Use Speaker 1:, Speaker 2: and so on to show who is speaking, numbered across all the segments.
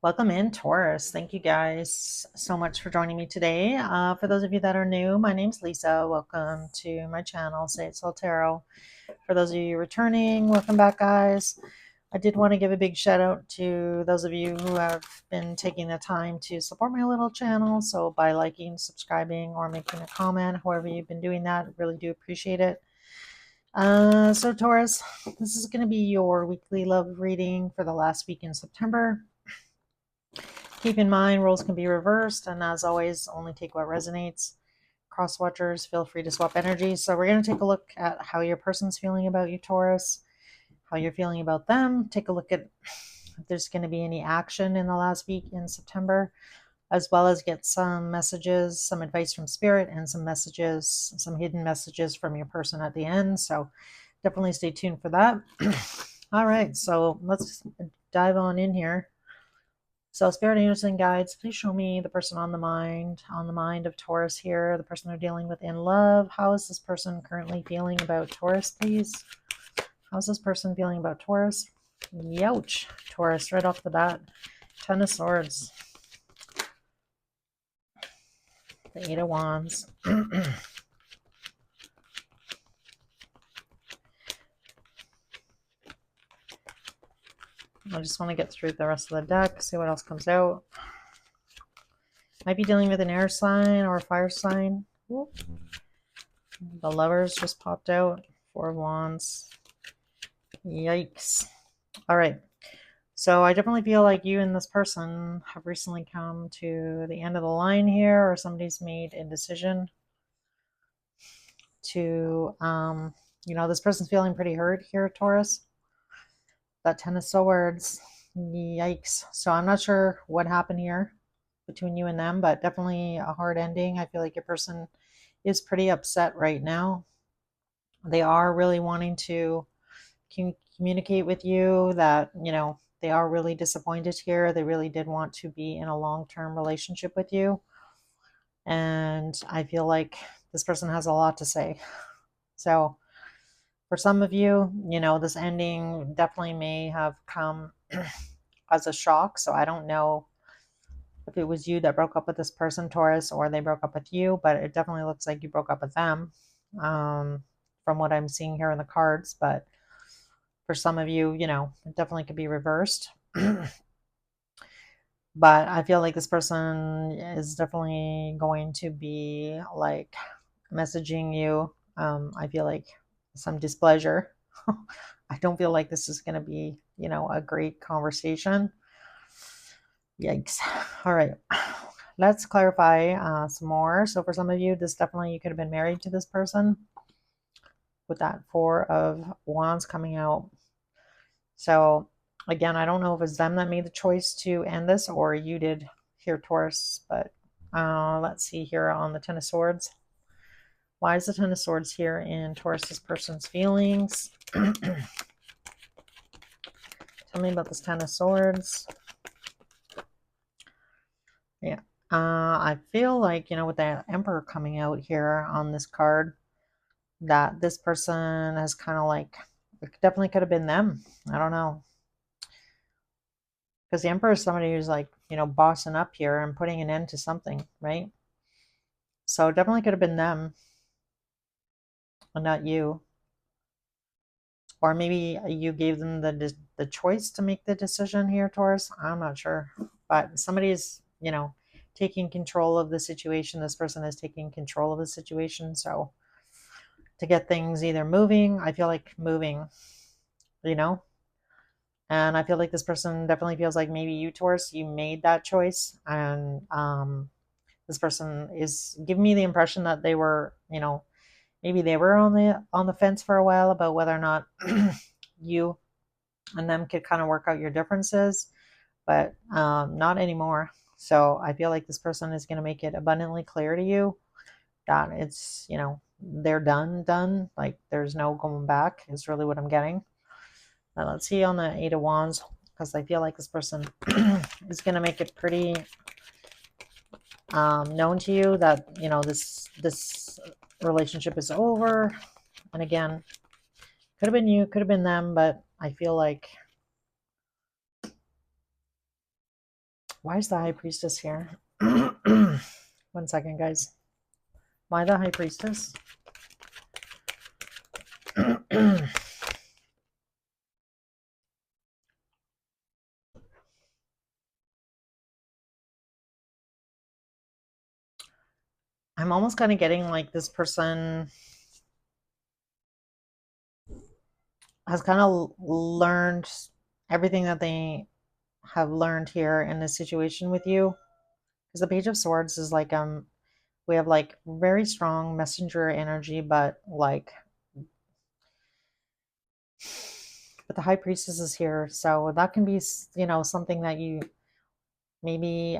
Speaker 1: Welcome in, Taurus. Thank you guys so much for joining me today. For those of you that are new, my name's Lisa. Welcome to my channel, Say It Soul Tarot. For those of you returning, welcome back, guys. I did want to give a big shout out to those of you who have been taking the time to support my little channel. So by liking, subscribing, or making a comment, however you've been doing that, really do appreciate it. So Taurus, this is going to be your weekly love reading for the last week in September. Keep in mind, roles can be reversed, and as always, only take what resonates. Cross watchers, feel free to swap energy. So we're going to take a look at how your person's feeling about you, Taurus, how you're feeling about them. Take a look at if there's going to be any action in the last week in September, as well as get some messages, some advice from spirit, and some messages, some hidden messages from your person at the end. So definitely stay tuned for that. All right, so let's dive on in here. So spirit angels and guides, please show me the person on the mind of Taurus here, the person they're dealing with in love. How is this person currently feeling about Taurus, please? How's this person feeling about Taurus? Youch, Taurus, right off the bat. Ten of Swords. The Eight of Wands. I just want to get through the rest of the deck, see what else comes out. Might be dealing with an air sign or a fire sign. Whoop. The Lovers just popped out. Four of Wands. Yikes. All right. So I definitely feel like you and this person have recently come to the end of the line here, or somebody's made a decision to, this person's feeling pretty hurt here, Taurus. That Ten of Swords. Yikes. So I'm not sure what happened here between you and them, but definitely a hard ending. I feel like your person is pretty upset right now. They are really wanting to communicate with you that, they are really disappointed here. They really did want to be in a long-term relationship with you. And I feel like this person has a lot to say. So for some of you, this ending definitely may have come as a shock. So I don't know if it was you that broke up with this person, Taurus, or they broke up with you, but it definitely looks like you broke up with them, from what I'm seeing here in the cards. But for some of you, it definitely could be reversed. But I feel like this person is definitely going to be like messaging you. I feel like some displeasure. I don't feel like this is going to be, a great conversation. Yikes. All right. Let's clarify some more. So for some of you, this definitely, you could have been married to this person with that Four of Wands coming out. So again, I don't know if it's them that made the choice to end this or you did here, Taurus, but let's see here on the Ten of Swords. Why is the Ten of Swords here in Taurus's person's feelings? Tell me about this Ten of Swords. Yeah. I feel like, with the Emperor coming out here on this card, that this person has kind of like, it definitely could have been them. I don't know. Because the Emperor is somebody who's like, bossing up here and putting an end to something, right? So it definitely could have been them and not you. Or maybe you gave them the choice to make the decision here, Taurus. I'm not sure. But somebody's, taking control of the situation. This person is taking control of the situation. So to get things either moving, I feel like moving, and I feel like this person definitely feels like maybe you, Taurus, you made that choice. And this person is giving me the impression that they were, maybe they were on the fence for a while about whether or not you and them could kind of work out your differences, but not anymore. So I feel like this person is going to make it abundantly clear to you that it's, they're done. Like there's no going back is really what I'm getting. Now let's see on the Eight of Wands, because I feel like this person is going to make it pretty known to you that, this relationship is over. And again, could have been you, could have been them, but I feel like Why is the High Priestess here? 1 second, guys. Why the High Priestess? I'm almost kind of getting like this person has kind of learned everything that they have learned here in this situation with you. Because the Page of Swords is like we have like very strong messenger energy, but the High Priestess is here, so that can be, you know, something that you maybe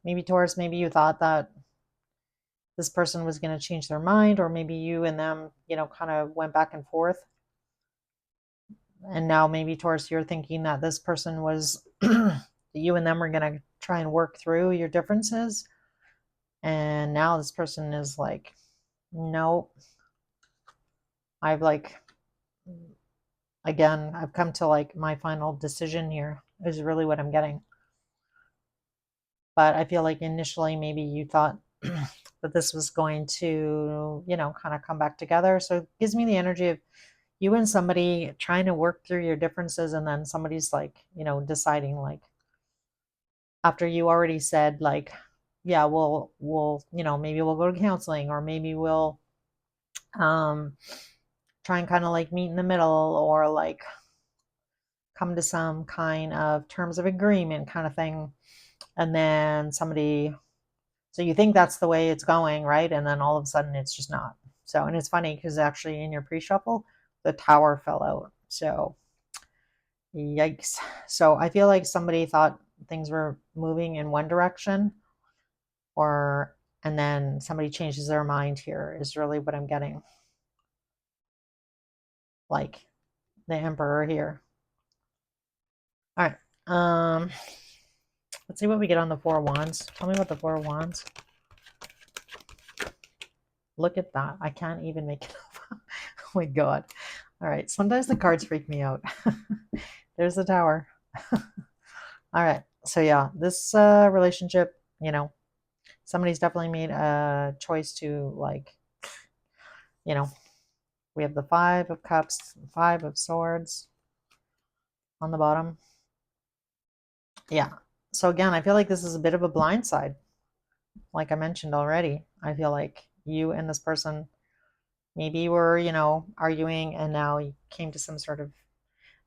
Speaker 1: maybe Taurus, maybe you thought that this person was going to change their mind, or maybe you and them, you know, kind of went back and forth. And now maybe Taurus, you're thinking that this person was, you and them were going to try and work through your differences. And now this person is like, no, I've like, again, I've come to like my final decision here is really what I'm getting. But I feel like initially maybe you thought that this was going to, you know, kind of come back together. So it gives me the energy of you and somebody trying to work through your differences, and then somebody's like, you know, deciding like after you already said like, yeah, we'll, you know, maybe we'll go to counseling, or maybe we'll um try and kind of like meet in the middle, or like come to some kind of terms of agreement kind of thing. And then somebody, so you think that's the way it's going, right? And then all of a sudden it's just not. So, and it's funny because actually in your pre-shuffle, the Tower fell out. So, yikes. So I feel like somebody thought things were moving in one direction, or, and then somebody changes their mind here is really what I'm getting. Like the Emperor here. All right. Let's see what we get on the Four of Wands. Tell me about the Four of Wands. Look at that. I can't even make it up. Oh my God. All right. Sometimes the cards freak me out. There's the Tower. All right. So yeah, this relationship, you know, somebody's definitely made a choice to like, you know, we have the Five of Cups, Five of Swords on the bottom. Yeah. So again, I feel like this is a bit of a blind side. Like I mentioned already, I feel like you and this person maybe you were, you know, arguing, and now you came to some sort of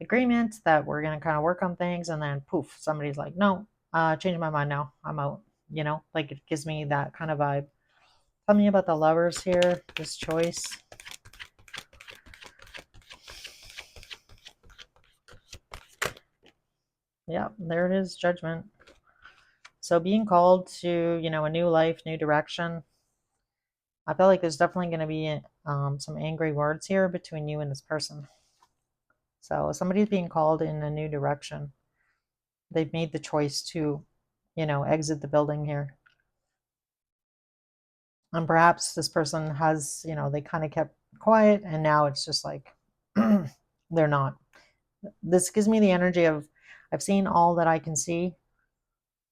Speaker 1: agreement that we're going to kind of work on things, and then poof, somebody's like, no, change my mind now, I'm out. You know, like it gives me that kind of vibe. Tell me about the Lovers here, this choice. Yeah, there it is, Judgment. So being called to, you know, a new life, new direction. I feel like there's definitely going to be some angry words here between you and this person. So somebody's being called in a new direction. They've made the choice to, you know, exit the building here. And perhaps this person has, you know, they kind of kept quiet, and now it's just like they're not. This gives me the energy of I've seen all that I can see.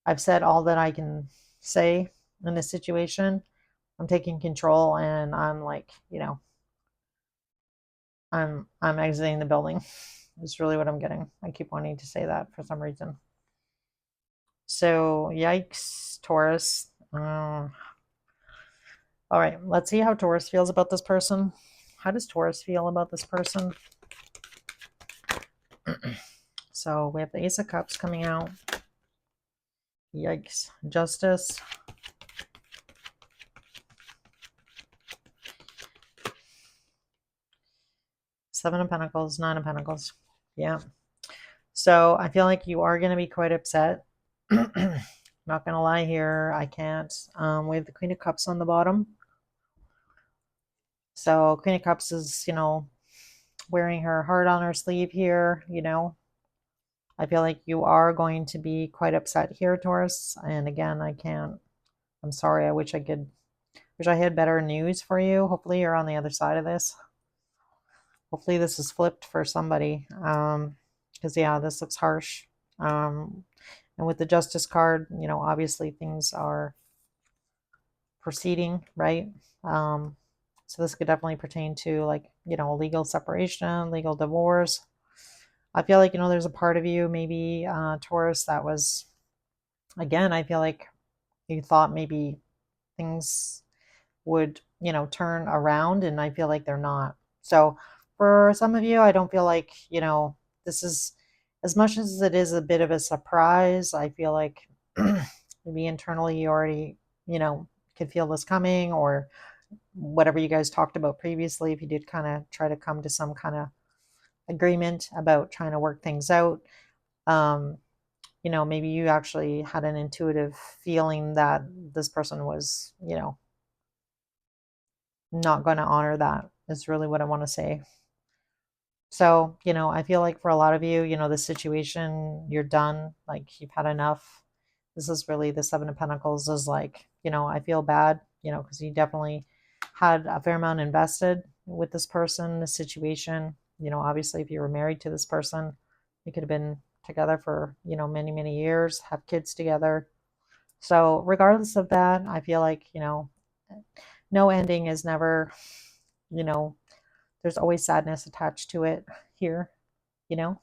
Speaker 1: I've said all that I can say in this situation. I'm taking control, and I'm like, you know, I'm exiting the building. Is really what I'm getting. I keep wanting to say that for some reason. So, yikes, Taurus. All right, let's see how Taurus feels about this person. How does Taurus feel about this person? So we have the Ace of Cups coming out. Yikes. Justice. Seven of Pentacles, Nine of Pentacles. Yeah. So I feel like you are going to be quite upset. Not going to lie here. I can't. We have the Queen of Cups on the bottom. So Queen of Cups is, you know, wearing her heart on her sleeve here, you know. I feel like you are going to be quite upset here, Taurus. And again, I can't. I'm sorry. I wish I had better news for you. Hopefully you're on the other side of this. Hopefully this is flipped for somebody. Because yeah, this looks harsh. And with the Justice card, obviously things are proceeding, right? Um, so this could definitely pertain to like, legal separation, legal divorce. I feel like, there's a part of you, maybe Taurus, that was, again, I feel like you thought maybe things would, turn around, and I feel like they're not. So for some of you, I don't feel like, this is, as much as it is a bit of a surprise, I feel like maybe internally you already, could feel this coming, or whatever you guys talked about previously, if you did kind of try to come to some kind of agreement about trying to work things out. Um, maybe you actually had an intuitive feeling that this person was, not going to honor that, is really what I want to say. So, I feel like for a lot of you, the situation, you're done, like you've had enough. This is really the Seven of Pentacles is like, I feel bad, because you definitely had a fair amount invested with this person, this situation. Obviously, if you were married to this person, you could have been together for, many, many years, have kids together. So, regardless of that, I feel like, no ending is never, you know, there's always sadness attached to it here, you know.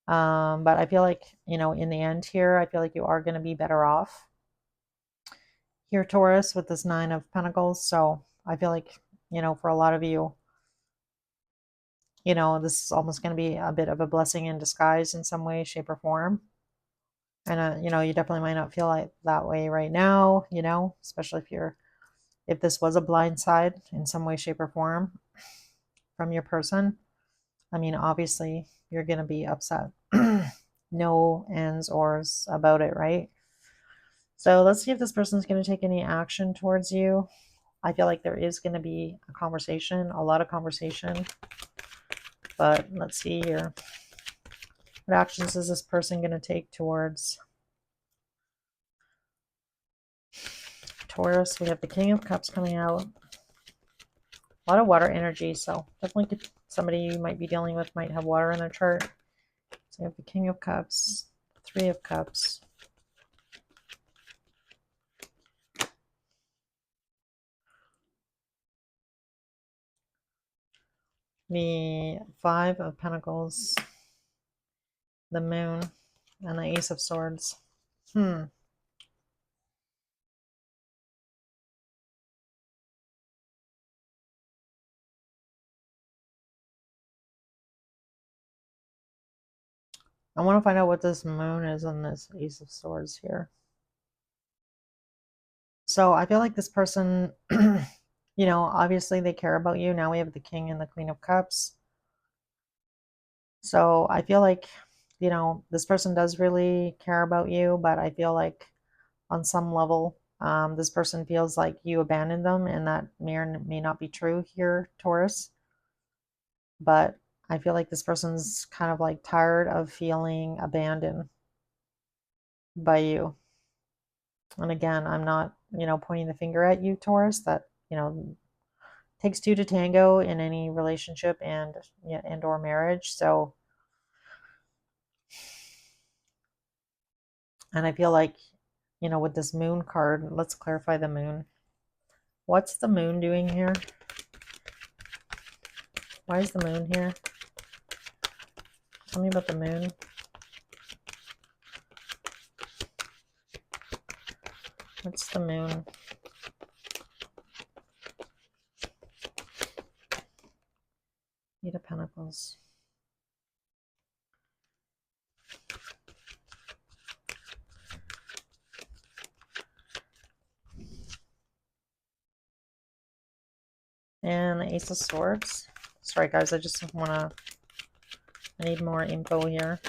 Speaker 1: But I feel like, in the end here, I feel like you are going to be better off here, Taurus, with this Nine of Pentacles. So I feel like, for a lot of you, this is almost going to be a bit of a blessing in disguise in some way, shape, or form. And, you definitely might not feel like that way right now, especially if this was a blind side in some way, shape, or form from your person. I mean, obviously, you're going to be upset. No ands, ors about it, right? So let's see if this person's going to take any action towards you. I feel like there is going to be a conversation, a lot of conversation. But let's see here. What actions is this person going to take towards Taurus? We have the King of Cups coming out. A lot of water energy, so definitely somebody you might be dealing with might have water in their chart. So we have the King of Cups, Three of Cups, the Five of Pentacles, the Moon, and the Ace of Swords. I want to find out what this Moon is on this Ace of Swords here. So I feel like this person, obviously they care about you. Now we have the King and the Queen of Cups. So I feel like, this person does really care about you, but I feel like on some level, this person feels like you abandoned them, and that may or may not be true here, Taurus. But I feel like this person's kind of like tired of feeling abandoned by you. And again, I'm not, pointing the finger at you, Taurus. That, takes two to tango in any relationship and or marriage. So, and I feel like, with this Moon card, let's clarify the Moon. What's the Moon doing here? Why is the Moon here? Tell me about the Moon. What's the Moon? Eight of Pentacles. And the Ace of Swords. Sorry, guys, I need more info here.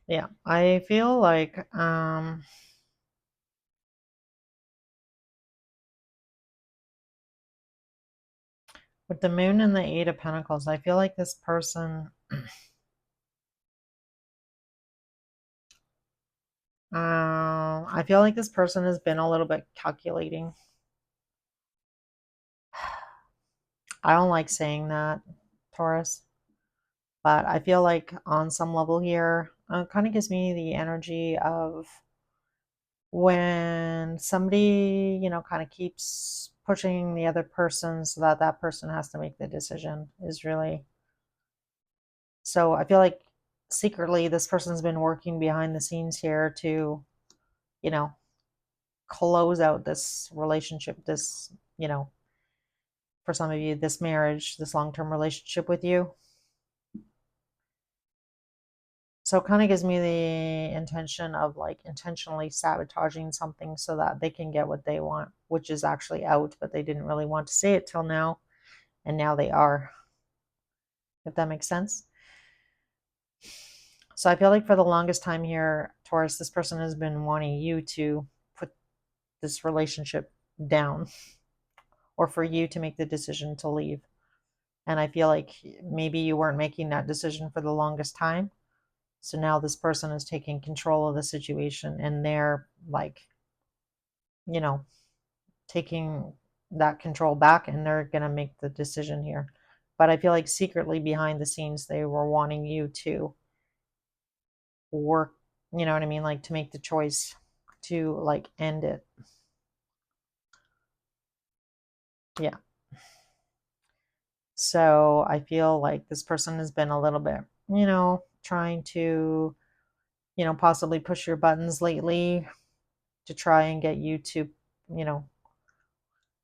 Speaker 1: Yeah, I feel like, with the Moon and the Eight of Pentacles, I feel like this person I feel like this person has been a little bit calculating. I don't like saying that, Taurus, but I feel like on some level here, it kind of gives me the energy of when somebody, kind of keeps pushing the other person so that that person has to make the decision is really. So I feel like secretly this person's been working behind the scenes here to, you know, close out this relationship, this, for some of you, this marriage, this long term relationship with you. So it kind of gives me the intention of like intentionally sabotaging something so that they can get what they want, which is actually out, but they didn't really want to say it till now. And now they are, if that makes sense. So I feel like for the longest time here, Taurus, this person has been wanting you to put this relationship down or for you to make the decision to leave. And I feel like maybe you weren't making that decision for the longest time. So now this person is taking control of the situation and they're like, you know, taking that control back and they're going to make the decision here. But I feel like secretly behind the scenes, they were wanting you to work, you know what I mean? Like to make the choice to like end it. Yeah. So I feel like this person has been a little bit, trying to, possibly push your buttons lately to try and get you to, you know,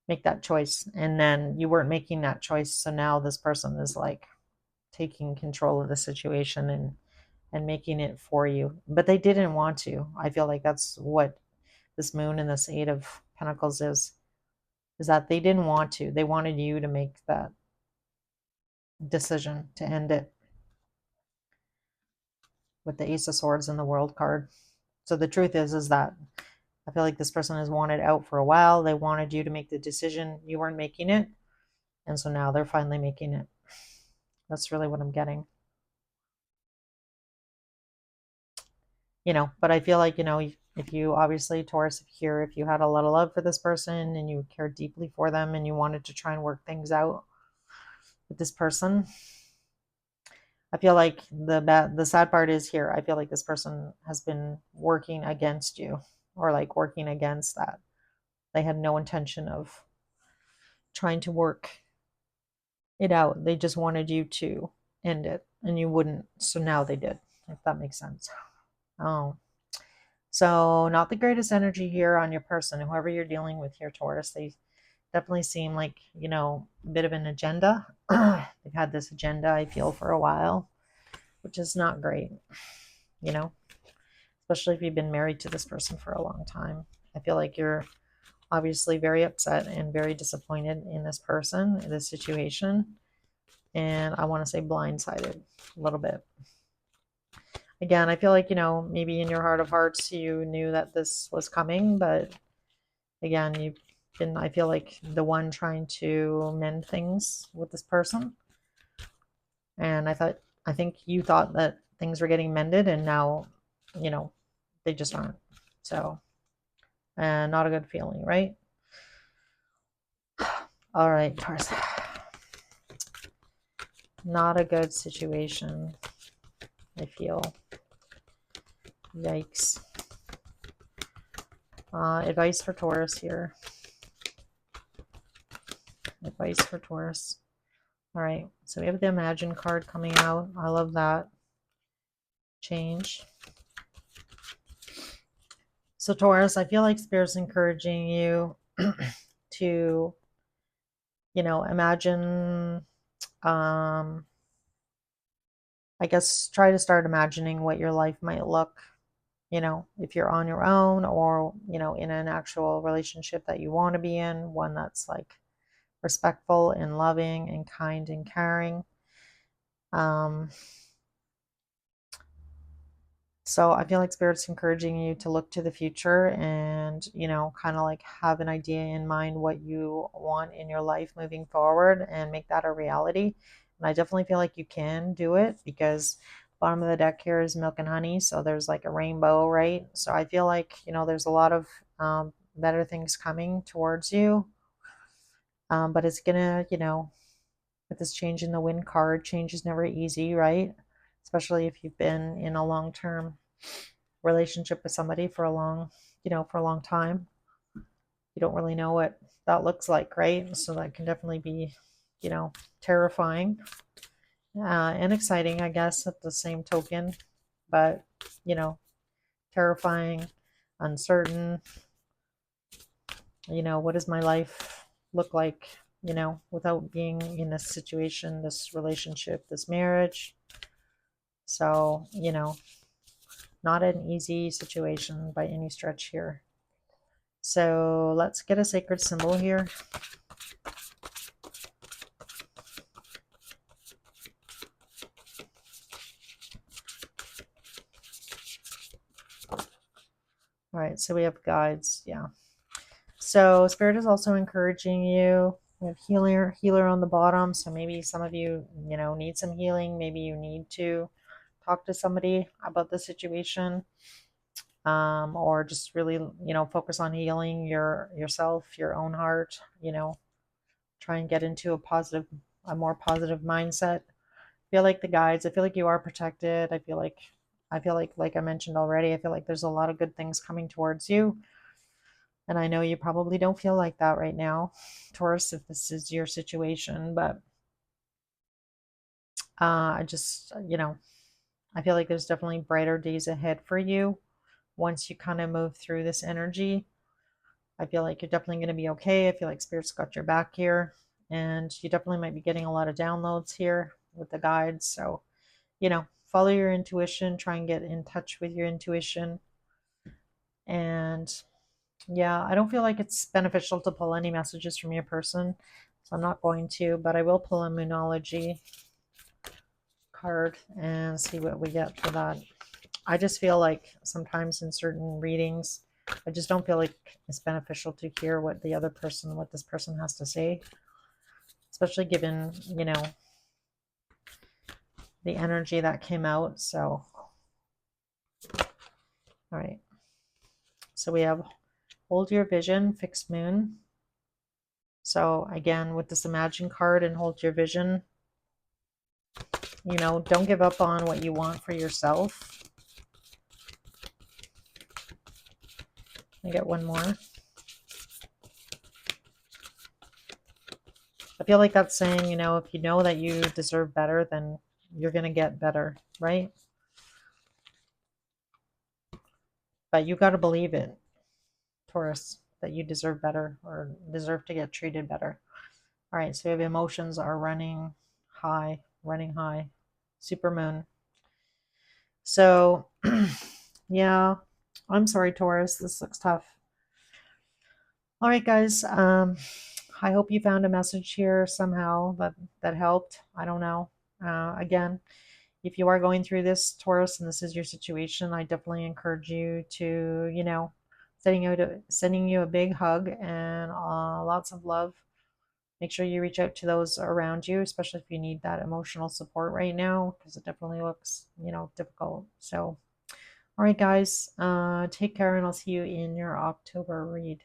Speaker 1: make that choice. And then you weren't making that choice. So now this person is like taking control of the situation and making it for you. But they didn't want to. I feel like that's what this moon and this 8 of Pentacles is that they didn't want to. They wanted you to make that decision to end it with the Ace of Swords and the World card. So the truth is that I feel like this person has wanted out for a while. They wanted you to make the decision. You weren't making it. And so now they're finally making it. That's really what I'm getting. But I feel like, if you obviously, Taurus, here, if you had a lot of love for this person and you cared deeply for them and you wanted to try and work things out with this person, I feel like the sad part is here. I feel like this person has been working against you or like working against that. They had no intention of trying to work it out. They just wanted you to end it and you wouldn't. So now they did, if that makes sense. Oh, so not the greatest energy here on your person, whoever you're dealing with here, Taurus. They definitely seem like, a bit of an agenda. They've had this agenda, I feel, for a while, which is not great, you know, especially if you've been married to this person for a long time. I feel like you're obviously very upset and very disappointed in this person, in this situation. And I want to say blindsided a little bit. Again, I feel like, maybe in your heart of hearts, you knew that this was coming, but again, you've been, I feel like, the one trying to mend things with this person. And I think you thought that things were getting mended, and now, they just aren't. So, and not a good feeling, right? All right, Taurus. Not a good situation, I feel. Yikes. Advice for Taurus here. Advice for Taurus. All right, so we have the Imagine card coming out. I love that. Change. So Taurus, I feel like Spirit's encouraging you to, imagine, I guess try to start imagining what your life might look, if you're on your own or, in an actual relationship that you want to be in, one that's like respectful and loving and kind and caring. So I feel like Spirit's encouraging you to look to the future and, kind of like have an idea in mind what you want in your life moving forward and make that a reality. And I definitely feel like you can do it because Bottom of the deck here is milk and honey. So there's like a rainbow, right? So I feel like, there's a lot of better things coming towards you. But it's gonna, with this change in the wind card, change is never easy, right? Especially if you've been in a long-term relationship with somebody for a long, for a long time. You don't really know what that looks like, right? So that can definitely be, terrifying and exciting, I guess, at the same token. But, you know, terrifying, uncertain, what does my life look like, without being in this situation, this relationship, this marriage. So, not an easy situation by any stretch here. So let's get a sacred symbol here. All right, so we have guides, yeah. So Spirit is also encouraging you. We have healer on the bottom. So maybe some of you, need some healing. Maybe you need to talk to somebody about the situation, or just really, focus on healing yourself, your own heart. Try and get into a more positive mindset. I feel like the guides. I feel like you are protected. Like I mentioned already, I feel like there's a lot of good things coming towards you. And I know you probably don't feel like that right now, Taurus, if this is your situation, but I just, I feel like there's definitely brighter days ahead for you once you kind of move through this energy. I feel like you're definitely going to be okay. I feel like Spirit's got your back here, and you definitely might be getting a lot of downloads here with the guides. So, follow your intuition, try and get in touch with your intuition. And yeah, I don't feel like it's beneficial to pull any messages from your person, so I'm not going to, but I will pull a Moonology card and see what we get for that. I just feel like sometimes in certain readings, I just don't feel like it's beneficial to hear what this person has to say, especially given, the energy that came out. So, all right. So we have hold your vision, fixed moon. So again, with this imagine card and hold your vision, don't give up on what you want for yourself. I get one more. I feel like that's saying, if you know that you deserve better, then you're going to get better, right? But you got to believe it, Taurus, that you deserve better or deserve to get treated better. All right, so we have emotions are running high, super moon. So, yeah, I'm sorry, Taurus. This looks tough. All right, guys. I hope you found a message here somehow that helped. I don't know. Again, if you are going through this, Taurus, and this is your situation, I definitely encourage you to, sending you a big hug and lots of love. Make sure you reach out to those around you, especially if you need that emotional support right now, because it definitely looks, difficult. So, all right, guys, take care, and I'll see you in your October read.